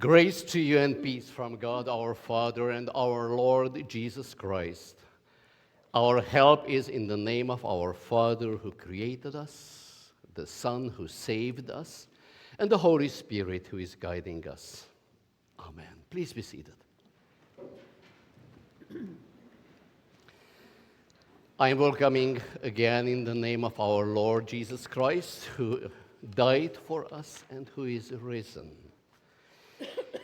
Grace to you and peace from God our Father and our Lord Jesus Christ. Our help is in the name of our Father who created us, the Son who saved us, and the Holy Spirit who is guiding us. Amen. Please be seated. I am welcoming again in the name of our Lord Jesus Christ, who died for us and who is risen.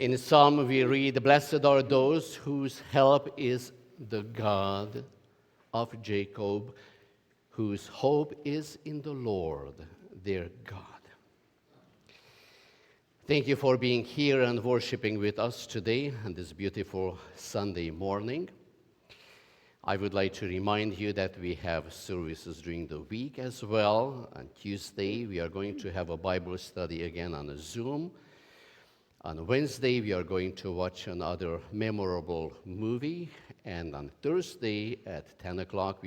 In Psalm we read, "Blessed are those whose help is the God of Jacob, whose hope is in the Lord, their God." Thank you for being here and worshiping with us today on this beautiful Sunday morning. I would like to remind you that we have services during the week as well. On Tuesday, we are going to have a Bible study again on a Zoom. On Wednesday, we are going to watch another memorable movie. And on Thursday at 10 o'clock,